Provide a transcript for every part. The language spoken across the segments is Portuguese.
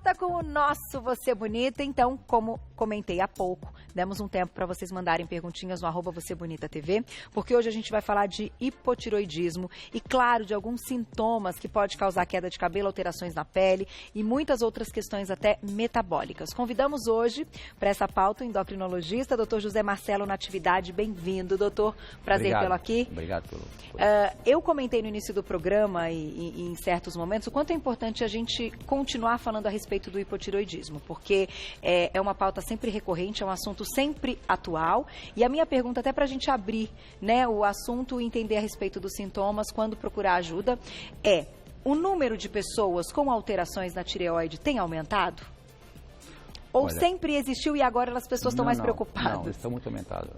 volta com o nosso Você Bonita. Então, como comentei há pouco, demos um tempo para vocês mandarem perguntinhas no @VocêBonitaTV, porque hoje a gente vai falar de hipotiroidismo e, claro, de alguns sintomas que pode causar queda de cabelo, alterações na pele e muitas outras questões até metabólicas. Convidamos hoje para essa pauta o endocrinologista, Dr. José Marcelo Natividade. Bem-vindo, doutor. Prazer tê-lo aqui. Obrigado pelo... Eu comentei no início do programa e em certos momentos o quanto é importante a gente continuar falando a respeito do hipotiroidismo, porque é uma pauta sempre recorrente, é um assunto sempre atual. E a minha pergunta, até para a gente abrir, né, o assunto e entender a respeito dos sintomas, quando procurar ajuda, é: o número de pessoas com alterações na tireoide tem aumentado? Ou sempre existiu e agora as pessoas estão mais preocupadas? Não, está muito aumentado.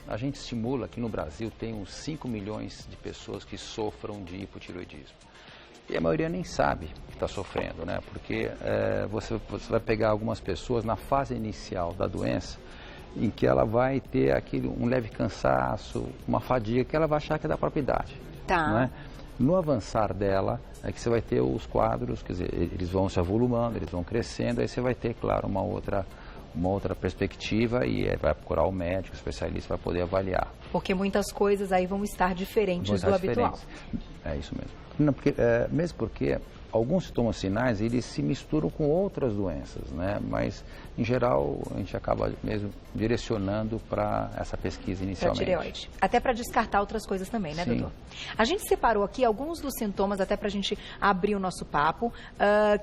A gente estimula que no Brasil tem uns 5 milhões de pessoas que sofram de hipotiroidismo. E a maioria nem sabe que está sofrendo, né? Porque você vai pegar algumas pessoas na fase inicial da doença, em que ela vai ter um leve cansaço, uma fadiga, que ela vai achar que é da própria idade. Tá. Não é? No avançar dela, é que você vai ter os quadros, quer dizer, eles vão se avolumando, eles vão crescendo, aí você vai ter, claro, uma outra perspectiva e vai procurar o médico, o especialista, para poder avaliar. Porque muitas coisas aí vão estar diferentes do habitual. É isso mesmo. Não, mesmo porque alguns sintomas sinais, eles se misturam com outras doenças, né? Mas, em geral, a gente acaba mesmo direcionando para essa pesquisa inicialmente. Para tireoide. Até para descartar outras coisas também, né, Sim. doutor? A gente separou aqui alguns dos sintomas, até para a gente abrir o nosso papo,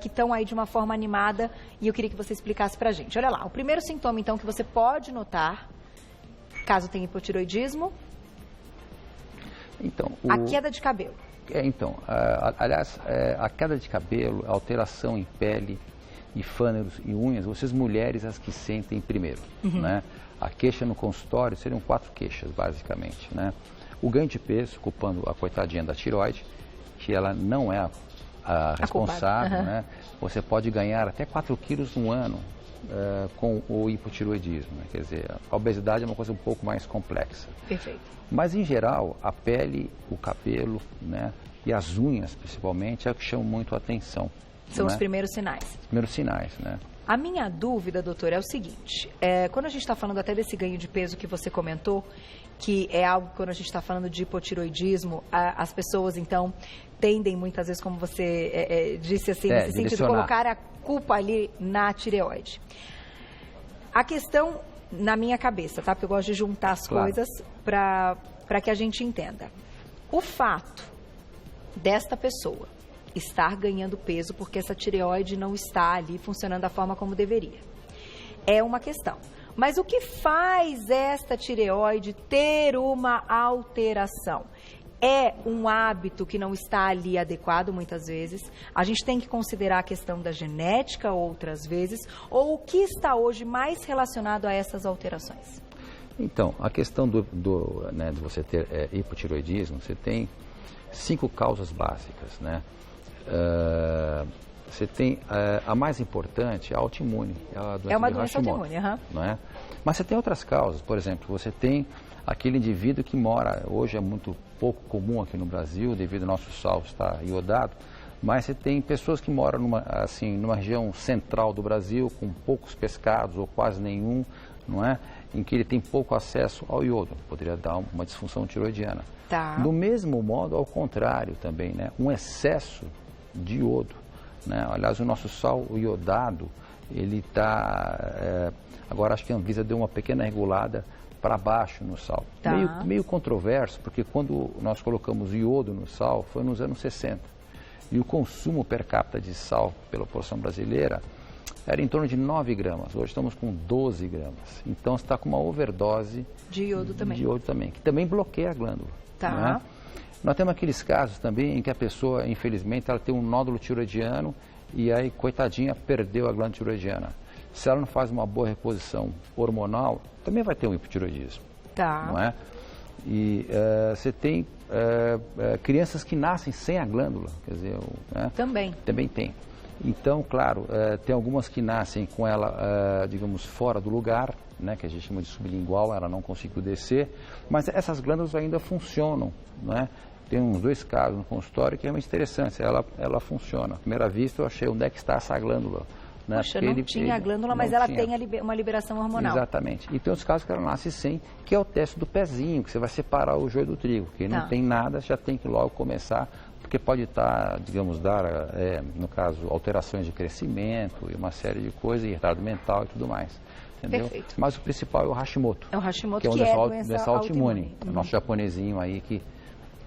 que estão aí de uma forma animada, e eu queria que você explicasse para a gente. Olha lá, o primeiro sintoma, então, que você pode notar, caso tenha hipotiroidismo, então, a queda de cabelo. Aliás, a queda de cabelo, a alteração em pele e fâneros e unhas, vocês mulheres as que sentem primeiro, né? A queixa no consultório seriam 4 queixas, basicamente, né? O ganho de peso, culpando a coitadinha da tireoide, que ela não é a responsável, né? Você pode ganhar até 4 quilos no ano com o hipotiroidismo, né? Quer dizer, a obesidade é uma coisa um pouco mais complexa. Perfeito. Mas, em geral, a pele, o cabelo, né, e as unhas, principalmente, é o que chama muito a atenção. São né? os primeiros sinais. Os primeiros sinais, né? A minha dúvida, doutor, é o seguinte. Quando a gente está falando até desse ganho de peso que você comentou, que é algo que quando a gente está falando de hipotiroidismo, as pessoas, então, tendem muitas vezes, como você disse assim, nesse sentido, colocar a culpa ali na tireoide. A questão, na minha cabeça, tá? Porque eu gosto de juntar as coisas para que a gente entenda. O fato desta pessoa estar ganhando peso porque essa tireoide não está ali funcionando da forma como deveria é uma questão. Mas o que faz esta tireoide ter uma alteração? É um hábito que não está ali adequado muitas vezes. A gente tem que considerar a questão da genética outras vezes. Ou o que está hoje mais relacionado a essas alterações? Então, a questão de você ter hipotiroidismo, você tem 5 causas básicas, né? Você tem a mais importante, a autoimune. É uma doença autoimune, não é? Mas você tem outras causas. Por exemplo, você tem aquele indivíduo que mora, hoje é muito pouco comum aqui no Brasil, devido ao nosso sal estar iodado, mas você tem pessoas que moram numa região central do Brasil, com poucos pescados ou quase nenhum, não é? Em que ele tem pouco acesso ao iodo, poderia dar uma disfunção tiroidiana. Tá. Do mesmo modo, ao contrário também, né? Um excesso de iodo, né? Aliás, o nosso sal, o iodado, ele está... agora acho que a Anvisa deu uma pequena regulada para baixo no sal. Tá. Meio controverso, porque quando nós colocamos iodo no sal, foi nos anos 60. E o consumo per capita de sal pela população brasileira era em torno de 9 gramas. Hoje estamos com 12 gramas. Então, você está com uma overdose de iodo também. Que também bloqueia a glândula. Tá. Né? Nós temos aqueles casos também em que a pessoa, infelizmente, ela tem um nódulo tiroidiano e aí, coitadinha, perdeu a glândula tiroidiana. Se ela não faz uma boa reposição hormonal, também vai ter um hipotiroidismo. Tá. Não é? E você tem crianças que nascem sem a glândula, quer dizer... né? Também tem. Então, claro, tem algumas que nascem com ela, digamos, fora do lugar, né, que a gente chama de sublingual, ela não conseguiu descer, mas essas glândulas ainda funcionam, não é? tem uns 2 casos no consultório que é muito interessante, ela funciona. À primeira vista eu achei onde é que está essa glândula. Né? Poxa, não tinha a glândula, mas ela tem uma liberação hormonal. Exatamente. E tem outros casos que ela nasce sem, que é o teste do pezinho, que você vai separar o joio do trigo. Quem não tem nada, já tem que logo começar, porque pode estar, digamos, no caso, alterações de crescimento e uma série de coisas, e retardo mental e tudo mais. Entendeu? Perfeito. Mas o principal é o Hashimoto. É o Hashimoto, que é uma doença autoimune. O nosso japonesinho aí que...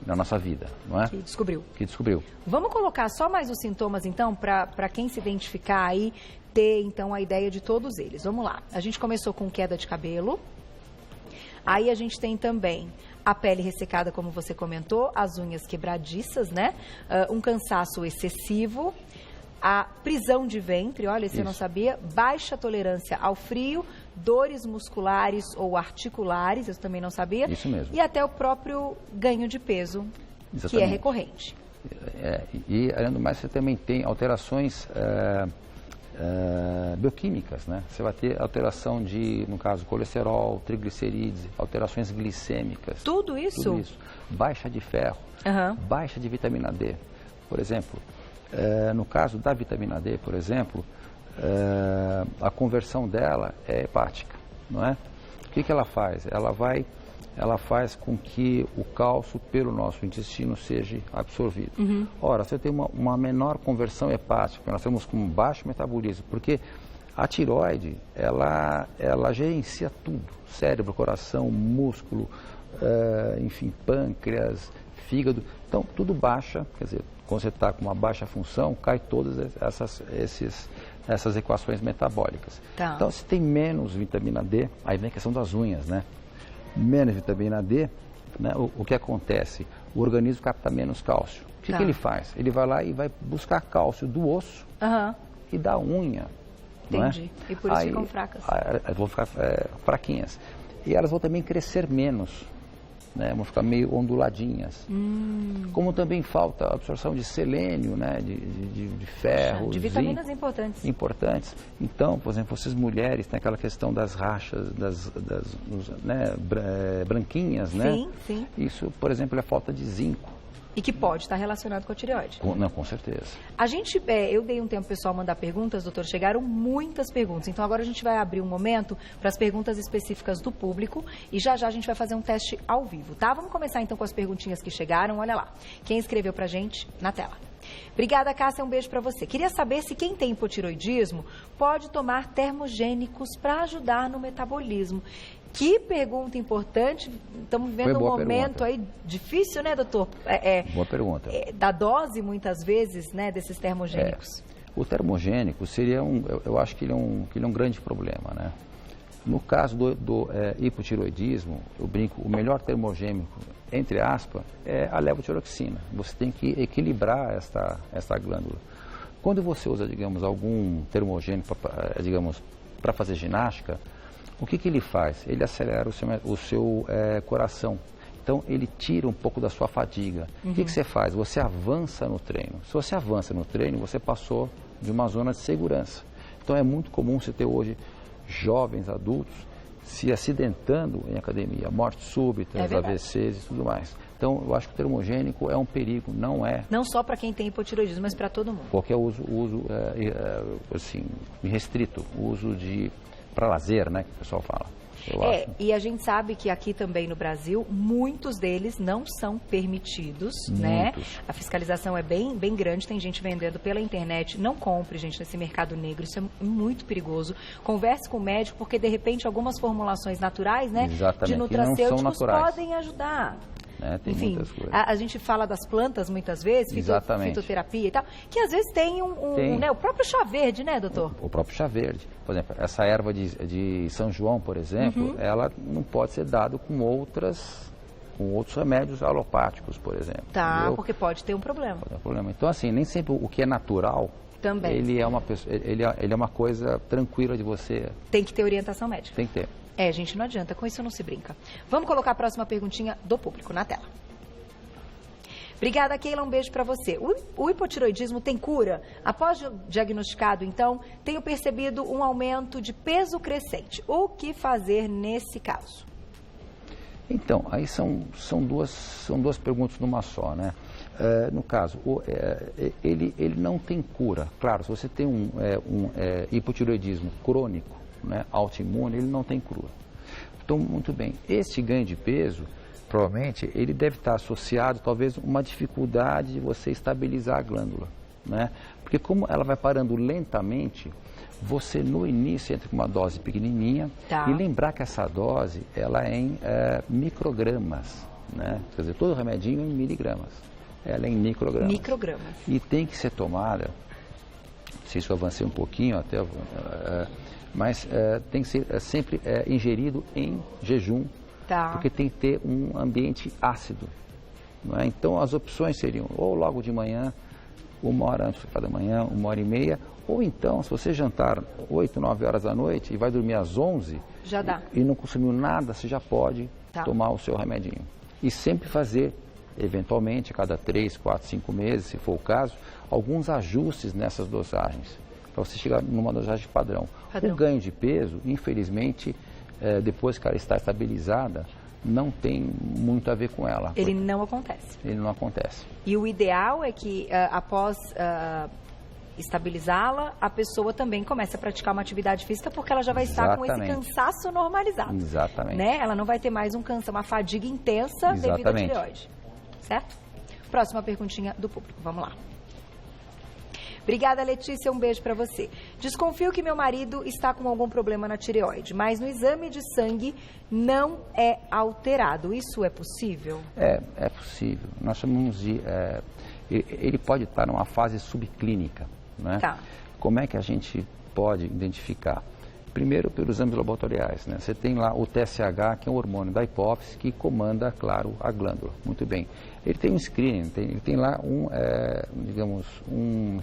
na nossa vida, não é? Que descobriu. Que descobriu. Vamos colocar só mais os sintomas, então, para quem se identificar aí, ter, então, a ideia de todos eles. Vamos lá. A gente começou com queda de cabelo. Aí a gente tem também a pele ressecada, como você comentou, as unhas quebradiças, né? Um cansaço excessivo, a prisão de ventre, olha, esse eu não sabia, baixa tolerância ao frio, dores musculares ou articulares, eu também não sabia. Isso mesmo. E até o próprio ganho de peso, que é recorrente. E, além do mais, você também tem alterações bioquímicas, né? Você vai ter alteração de, no caso, colesterol, triglicerídeos, alterações glicêmicas. Tudo isso? Tudo isso. Baixa de ferro, baixa de vitamina D. Por exemplo, no caso da vitamina D, por exemplo, a conversão dela é hepática, não é? O que ela faz? Ela faz com que o cálcio pelo nosso intestino seja absorvido. Ora, você tem uma menor conversão hepática, nós temos com baixo metabolismo, porque a tireoide, ela gerencia tudo, cérebro, coração, músculo, enfim, pâncreas, fígado, então tudo baixa, quer dizer, quando você está com uma baixa função, cai todas essas equações metabólicas. Tá. Então, se tem menos vitamina D, aí vem a questão das unhas, né? Menos vitamina D, né? O que acontece? O organismo capta menos cálcio. O que ele faz? Ele vai lá e vai buscar cálcio do osso e da unha. Entendi. Não é? E por isso ficam fracas. Elas vão ficar fraquinhas. E elas vão também crescer menos. Né, vão ficar meio onduladinhas. Como também falta a absorção de selênio, né, de ferro, de vitaminas zinco, importantes. Então, por exemplo, vocês mulheres têm aquela questão das rachas, né, branquinhas, né? Sim. Isso, por exemplo, é falta de zinco. E que pode estar relacionado com a tireoide. Não, com certeza. A gente, eu dei um tempo para o pessoal mandar perguntas, doutor, chegaram muitas perguntas. Então agora a gente vai abrir um momento para as perguntas específicas do público e já a gente vai fazer um teste ao vivo, tá? Vamos começar então com as perguntinhas que chegaram, olha lá. Quem escreveu para a gente na tela. Obrigada, Cássia, um beijo para você. Queria saber se quem tem hipotiroidismo pode tomar termogênicos para ajudar no metabolismo. Que pergunta importante. Estamos vivendo um momento aí difícil, né, doutor? Boa pergunta. Da dose, muitas vezes, né, desses termogênicos. O termogênico seria eu acho que ele é um grande problema, né? No caso do hipotiroidismo, eu brinco, o melhor termogênico, entre aspas, é a levotiroxina. Você tem que equilibrar essa glândula. Quando você usa, digamos, algum termogênico, para fazer ginástica, o que ele faz? Ele acelera o seu coração. Então, ele tira um pouco da sua fadiga. O que você faz? Você avança no treino. Se você avança no treino, você passou de uma zona de segurança. Então, é muito comum você ter hoje jovens adultos se acidentando em academia, mortes súbitas, AVCs e tudo mais. Então, eu acho que o termogênico é um perigo, não é... Não só para quem tem hipotiroidismo, mas para todo mundo. Qualquer uso assim, restrito, uso para lazer, né, que o pessoal fala. E a gente sabe que aqui também no Brasil, muitos deles não são permitidos, né? A fiscalização é bem grande, tem gente vendendo pela internet. Não compre, gente, nesse mercado negro, isso é muito perigoso. Converse com o médico, porque de repente algumas formulações naturais, né, de nutracêuticos podem ajudar. Tem enfim, muitas coisas. A gente fala das plantas muitas vezes, fitoterapia e tal, que às vezes tem né, o próprio chá verde, né, doutor? O próprio chá verde. Por exemplo, essa erva de São João, por exemplo, ela não pode ser dada com outros remédios alopáticos, por exemplo. Tá, entendeu? porque pode ter um problema. Pode ter um problema. Então, assim, nem sempre o que é natural, também. Ele é uma coisa tranquila de você... Tem que ter orientação médica. Tem que ter. Gente, não adianta, com isso não se brinca. Vamos colocar a próxima perguntinha do público na tela. Obrigada, Keila, um beijo para você. O hipotiroidismo tem cura? Após diagnosticado, então, tenho percebido um aumento de peso crescente. O que fazer nesse caso? Então, aí são duas perguntas numa só, né? No caso, ele não tem cura. Claro, se você tem um hipotireoidismo crônico, né, autoimune, ele não tem cura. Então, muito bem, este ganho de peso, provavelmente, ele deve estar associado, talvez, a uma dificuldade de você estabilizar a glândula, né? Porque como ela vai parando lentamente, você no início entra com uma dose pequenininha, tá. E lembrar que essa dose, ela é em microgramas, né? Quer dizer, todo remedinho é em miligramas, ela é em microgramas. Microgramas. E tem que ser tomada, não sei se eu avancei um pouquinho até, mas tem que ser sempre ingerido em jejum, tá. Porque tem que ter um ambiente ácido, não é? Então as opções seriam ou logo de manhã, 1 hora antes do café da manhã, 1h30, ou então se você jantar 8, 9 horas da noite e vai dormir às 11 já dá. E não consumiu nada, você já pode tomar o seu remedinho. E sempre fazer, eventualmente, a cada 3, 4, 5 meses, se for o caso, alguns ajustes nessas dosagens, para você chegar numa dosagem padrão. O ganho de peso, infelizmente, depois que ela está estabilizada, não tem muito a ver com ela. Ele não acontece. Ele não acontece. E o ideal é que, após estabilizá-la, a pessoa também comece a praticar uma atividade física, porque ela já vai estar com esse cansaço normalizado. Exatamente. Né? Ela não vai ter mais uma fadiga intensa devido à tireoide. Certo? Próxima perguntinha do público. Vamos lá. Obrigada, Letícia. Um beijo para você. Desconfio que meu marido está com algum problema na tireoide, mas no exame de sangue não é alterado. Isso é possível? É possível. Nós chamamos de... ele pode estar numa fase subclínica, né? Tá. Como é que a gente pode identificar? Primeiro, pelos exames laboratoriais, né? Você tem lá o TSH, que é um hormônio da hipófise, que comanda, claro, a glândula. Muito bem. Ele tem um screening, ele tem lá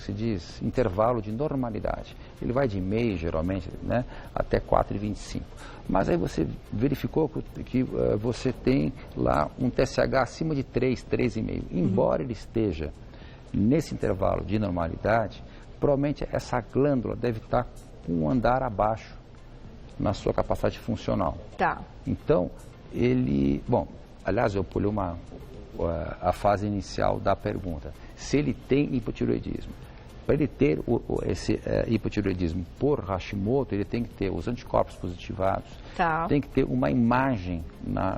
se diz, intervalo de normalidade. Ele vai de meio, geralmente, né, até 4,25. Mas aí você verificou que você tem lá um TSH acima de 3, 3,5. Embora ele esteja nesse intervalo de normalidade, provavelmente essa glândula deve estar com um andar abaixo na sua capacidade funcional. Tá. Então, aliás, eu pulei a fase inicial da pergunta. Se ele tem hipotireoidismo, para ele ter esse hipotireoidismo por Hashimoto, ele tem que ter os anticorpos positivados, tem que ter uma imagem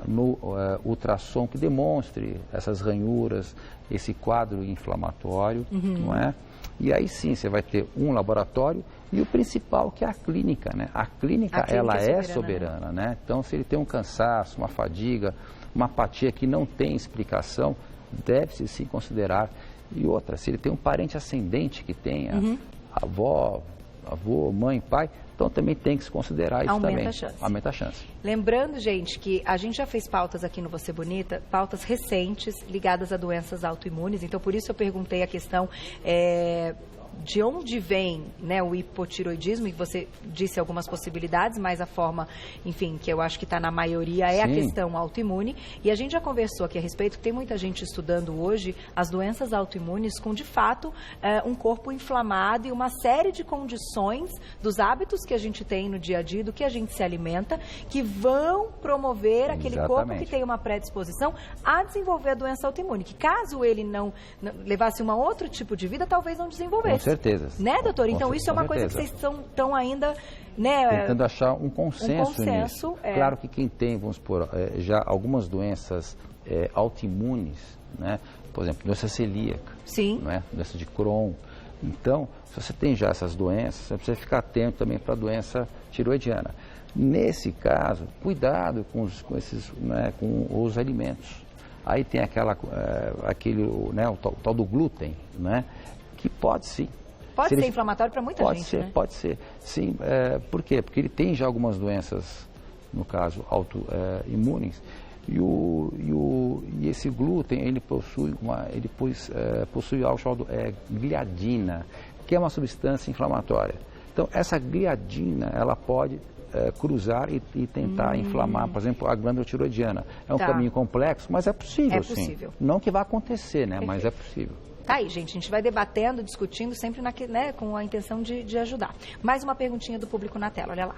no ultrassom que demonstre essas ranhuras, esse quadro inflamatório, não é? E aí sim, você vai ter um laboratório e o principal, que é a clínica, né? A clínica ela é soberana, né? Então, se ele tem um cansaço, uma fadiga, uma apatia que não tem explicação, deve-se sim considerar. E outra, se ele tem um parente ascendente que tenha avó, mãe, pai, então também tem que se considerar isso também. Aumenta a chance. Lembrando, gente, que a gente já fez pautas aqui no Você Bonita, pautas recentes ligadas a doenças autoimunes, então por isso eu perguntei a questão de onde vem, né, o hipotireoidismo, e você disse algumas possibilidades, mas a forma, enfim, que eu acho que está na maioria é a questão autoimune. E a gente já conversou aqui a respeito, que tem muita gente estudando hoje as doenças autoimunes com, de fato, um corpo inflamado e uma série de condições dos hábitos que a gente tem no dia a dia, do que a gente se alimenta, que vão promover aquele corpo que tem uma predisposição a desenvolver a doença autoimune, que caso ele não levasse um outro tipo de vida, talvez não desenvolvesse. Com certeza. Né, doutor? Então, isso é uma coisa que vocês estão ainda, né, tentando achar um consenso nisso. Claro que quem tem, vamos supor, já algumas doenças autoimunes, né? Por exemplo, doença celíaca, né? Doença de Crohn. Então, se você tem já essas doenças, você precisa ficar atento também para a doença tiroidiana. Nesse caso, cuidado com os alimentos. Aí tem o tal do glúten, né? Que pode sim. Pode ser inflamatório para muita gente, né? Pode ser, sim. Por quê? Porque ele tem já algumas doenças, no caso, autoimunes, e esse glúten, ele possui algo chamado gliadina, que é uma substância inflamatória. Então, essa gliadina, ela pode cruzar e tentar inflamar, por exemplo, a glândula tiroidiana. É um caminho complexo, mas é possível, sim. Não que vá acontecer, né? Mas é possível. Tá aí, gente. A gente vai debatendo, discutindo, sempre com a intenção de ajudar. Mais uma perguntinha do público na tela, olha lá.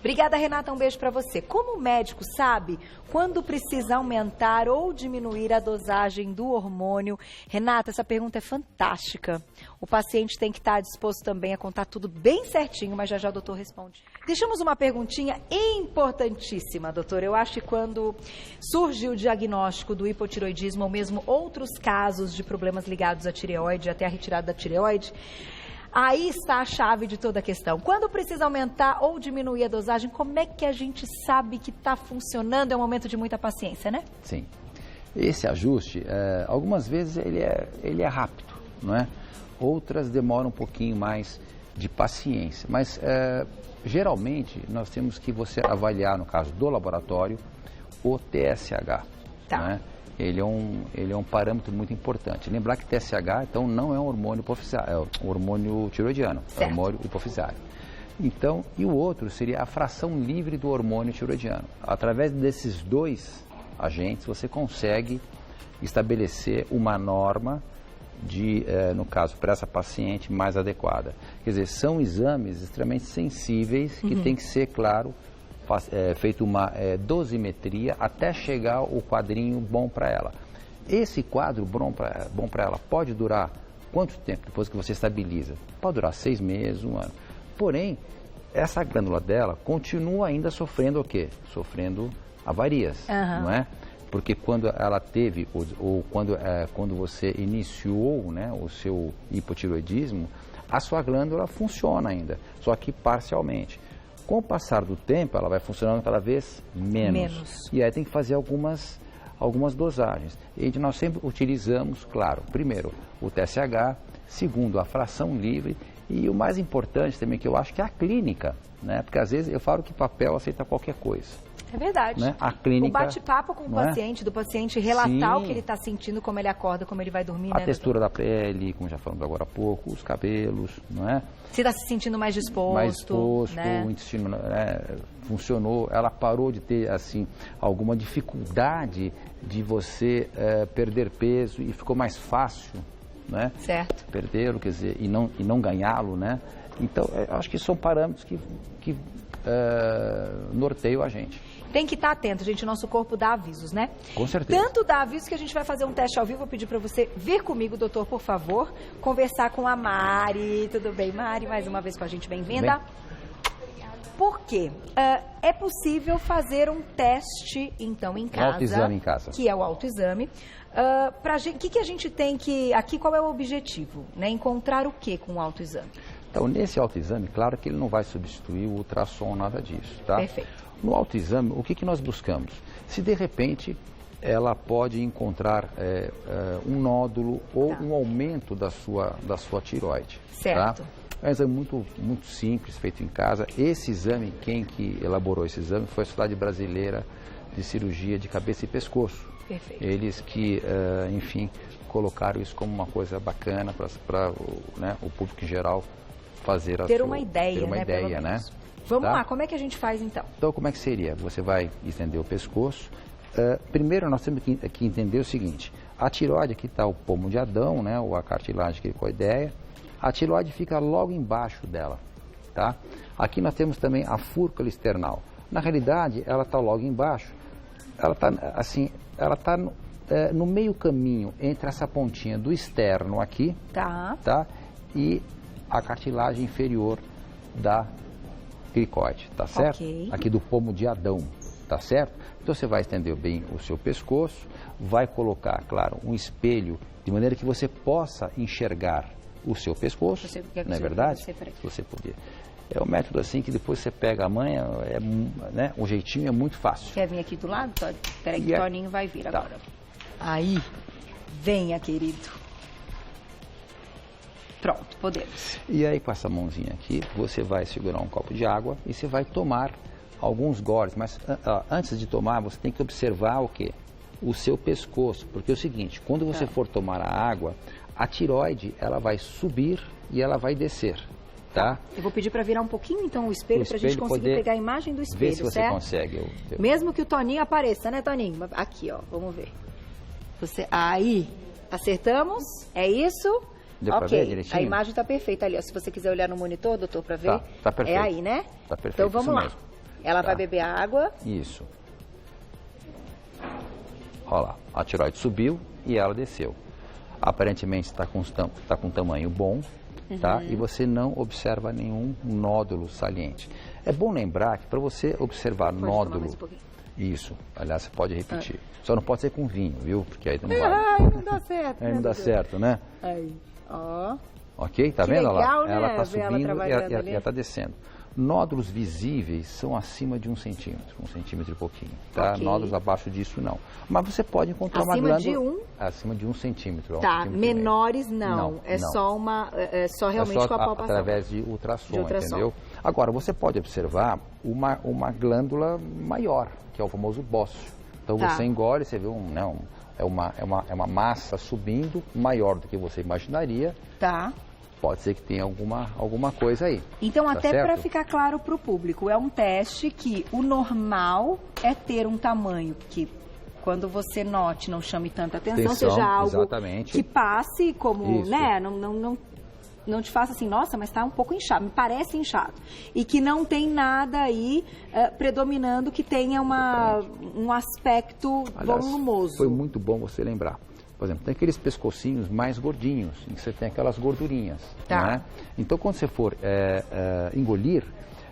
Obrigada, Renata, um beijo para você. Como o médico sabe quando precisa aumentar ou diminuir a dosagem do hormônio? Renata, essa pergunta é fantástica. O paciente tem que estar disposto também a contar tudo bem certinho, mas já o doutor responde. Deixamos uma perguntinha importantíssima, doutor. Eu acho que quando surge o diagnóstico do hipotireoidismo ou mesmo outros casos de problemas ligados à tireoide, até a retirada da tireoide, aí está a chave de toda a questão. Quando precisa aumentar ou diminuir a dosagem, como é que a gente sabe que está funcionando? É um momento de muita paciência, né? Sim. Esse ajuste, algumas vezes ele é rápido, não é? Outras demoram um pouquinho mais de paciência. Mas, geralmente, nós temos que você avaliar, no caso do laboratório, o TSH. Tá. Né? Ele é um parâmetro muito importante. Lembrar que TSH, então, não é um hormônio hipofisário, é um hormônio tiroidiano, é um hormônio hipofisário. Então, e o outro seria a fração livre do hormônio tiroidiano. Através desses dois agentes, você consegue estabelecer uma norma no caso, para essa paciente mais adequada. Quer dizer, são exames extremamente sensíveis que tem que ser, claro, feito uma dosimetria até chegar o quadrinho bom para ela. Esse quadro bom para ela pode durar quanto tempo depois que você estabiliza? Pode durar 6 meses, 1 ano. Porém, essa glândula dela continua ainda sofrendo o quê? Sofrendo avarias, não é? Porque quando ela teve, ou quando você iniciou, né, o seu hipotireoidismo, a sua glândula funciona ainda, só que parcialmente. Com o passar do tempo, ela vai funcionando cada vez menos. E aí tem que fazer algumas dosagens. E nós sempre utilizamos, claro, primeiro o TSH, segundo a fração livre e o mais importante também que eu acho que é a clínica, né? Porque às vezes eu falo que papel aceita qualquer coisa. É verdade. Né? A clínica, o bate-papo com o paciente, do paciente relatar o que ele está sentindo, como ele acorda, como ele vai dormir. A textura da pele, como já falamos agora há pouco, os cabelos, não é? Se está se sentindo mais disposto. Né? O intestino funcionou, ela parou de ter, assim, alguma dificuldade de você perder peso e ficou mais fácil, né? Certo. Perdê-lo, quer dizer, e não ganhá-lo, né? Então, acho que são parâmetros que norteiam a gente. Tem que estar atento, gente. O nosso corpo dá avisos, né? Com certeza. Tanto dá avisos que a gente vai fazer um teste ao vivo. Vou pedir para você vir comigo, doutor, por favor, conversar com a Mari. Tudo bem, Mari? Mais uma vez com a gente, bem-vinda. Por quê? É possível fazer um teste, então, em casa. Autoexame em casa. Que é o autoexame. O que a gente tem que... Aqui, qual é o objetivo? Né? Encontrar o que com o autoexame? Então, nesse autoexame, claro que ele não vai substituir o ultrassom, nada disso, tá? Perfeito. No autoexame, o que nós buscamos? Se, de repente, ela pode encontrar um nódulo ou um aumento da sua tireoide. Certo. Tá? É um exame muito simples, feito em casa. Esse exame, quem que elaborou esse exame foi a Sociedade Brasileira de Cirurgia de Cabeça e Pescoço. Perfeito. Eles que, enfim, colocaram isso como uma coisa bacana para o público em geral ter uma ideia, né? Vamos lá, como é que a gente faz então? Então, como é que seria? Você vai estender o pescoço. Primeiro, nós temos que entender o seguinte: a tireoide, aqui está o pomo de Adão, né? Ou a cartilagem cricoideia. A tireoide fica logo embaixo dela, tá? Aqui nós temos também a fúrcula external. Na realidade, ela está logo embaixo. Ela está assim, no meio caminho entre essa pontinha do externo aqui, tá? E a cartilagem inferior da cricoide, tá certo? Okay. Aqui do pomo de Adão, tá certo? Então você vai estender bem o seu pescoço, vai colocar, claro, um espelho de maneira que você possa enxergar o seu pescoço, não é verdade? Se você puder. É um método assim que depois você pega a manha, né? O jeitinho é muito fácil. Quer vir aqui do lado? Espera aí que o Toninho vai vir agora. Aí, venha, querido. Pronto, podemos. E aí, com essa mãozinha aqui, você vai segurar um copo de água e você vai tomar alguns goles. Mas antes de tomar, você tem que observar o quê? O seu pescoço. Porque é o seguinte, quando você for tomar a água, a tireoide, ela vai subir e ela vai descer, tá? Eu vou pedir para virar um pouquinho, então, o espelho para a gente conseguir pegar a imagem do espelho, ver se você consegue. Mesmo que o Toninho apareça, né, Toninho? Aqui, ó, vamos ver. Aí, acertamos? É isso? Deu pra ver direitinho? A imagem está perfeita ali, ó. Se você quiser olhar no monitor, doutor, para ver. Tá perfeito. É aí, né? Tá perfeito. Então vamos lá. Mesmo. Ela vai beber água. Isso. Olha lá, a tireoide subiu e ela desceu. Aparentemente está com um tamanho bom, tá? E você não observa nenhum nódulo saliente. É bom lembrar que para você observar nódulo... Isso, aliás, você pode repetir. Só não pode ser com vinho, viu? Porque aí não vai. Ai, não dá certo. Aí não dá certo, né? Aí, ó. Ok, tá Que vendo? legal, Ela, ela né? tá Ver ela subindo e trabalhando ali. ela tá descendo. Nódulos visíveis são acima de 1 centímetro, 1 centímetro e pouquinho, tá? Ok. Nódulos abaixo disso não. Mas você pode encontrar Acima uma glândula... de 1? Acima de 1 centímetro. Tá, 1,5 menores não. Não, É não. só uma, só realmente só com a palpação. através de ultrassom, De ultrassom. entendeu? Agora, você pode observar uma glândula maior, que é o famoso bócio. Então, Tá. você engole, você vê é uma massa subindo, maior do que você imaginaria. Tá. Pode ser que tenha alguma coisa aí. Então, Tá até certo? para ficar claro para o público, é um teste que o normal é ter um tamanho que, quando você note, não chame tanta atenção, seja algo exatamente. que passe como, Isso. né, não te faça assim, nossa, mas está um pouco inchado, me parece inchado. E que não tem nada aí predominando que tenha um aspecto Aliás, volumoso. foi muito bom você lembrar. Por exemplo, tem aqueles pescocinhos mais gordinhos, em que você tem aquelas gordurinhas. Tá. Né? Então, quando você for engolir,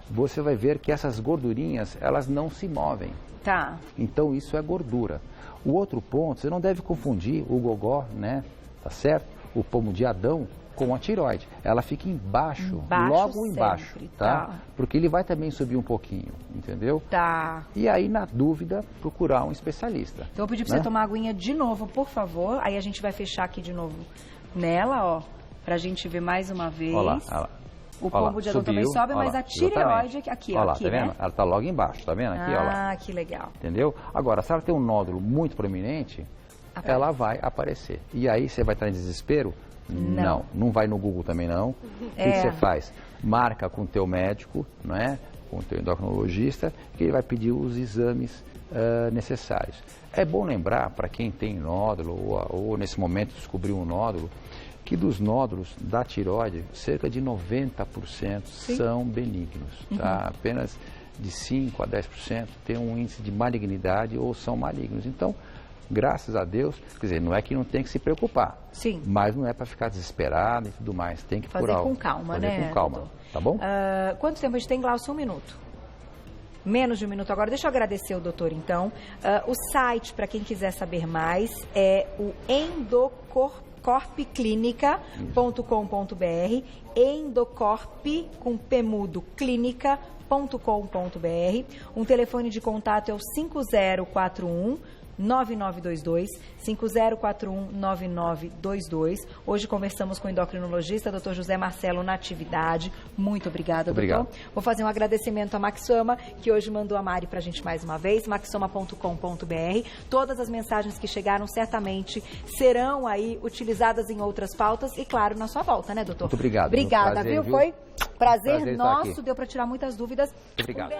você vai ver que essas gordurinhas, elas não se movem. Tá. Então, isso é gordura. O outro ponto, você não deve confundir o gogó, né? Tá certo? O pomo de Adão com a tireoide. Ela fica embaixo logo sempre, embaixo, tá? Porque ele vai também subir um pouquinho, entendeu? Tá. E aí, na dúvida, procurar um especialista. Então, eu pedi para né? você tomar aguinha de novo, por favor. Aí a gente vai fechar aqui de novo nela, ó. Pra gente ver mais uma vez. Olha lá. O pombo de Adão também sobe, mas a tireoide aqui, olha lá, aqui, tá vendo? né? Ela tá logo embaixo, tá vendo? Aqui, olha lá. Ah, que legal. Entendeu? Agora, se ela tem um nódulo muito proeminente, ela vai aparecer. E aí, você vai estar em desespero? Não vai no Google também não. O que você faz? Marca com o teu médico, não é? Com o teu endocrinologista, que ele vai pedir os exames necessários. É bom lembrar, para quem tem nódulo ou nesse momento descobriu um nódulo, que dos nódulos da tireoide, cerca de 90% são benignos. Tá? Apenas de 5% a 10% tem um índice de malignidade ou são malignos. Então, graças a Deus, quer dizer, não é que não tem que se preocupar. Sim. Mas não é para ficar desesperado e tudo mais. Tem que fazer com calma, fazer né? com calma, doutor? tá bom? Quanto tempo a gente tem, Glaucio? 1 minuto. Menos de 1 minuto agora. Deixa eu agradecer o doutor, então. O site, para quem quiser saber mais, é o endocorpclinica.com.br, endocorp com P mudo, clínica.com.br. Um telefone de contato é o 5041 9922, 5041-9922. Hoje conversamos com o endocrinologista, Dr. José Marcelo Natividade. Muito obrigada, doutor. Vou fazer um agradecimento a Maxoma, que hoje mandou a Mari pra gente mais uma vez, maxoma.com.br. Todas as mensagens que chegaram certamente serão aí utilizadas em outras pautas e, claro, na sua volta, né, doutor? Muito obrigado. Obrigada, Prazer, viu? Foi prazer estar nosso, aqui. Deu para tirar muitas dúvidas. Muito obrigado.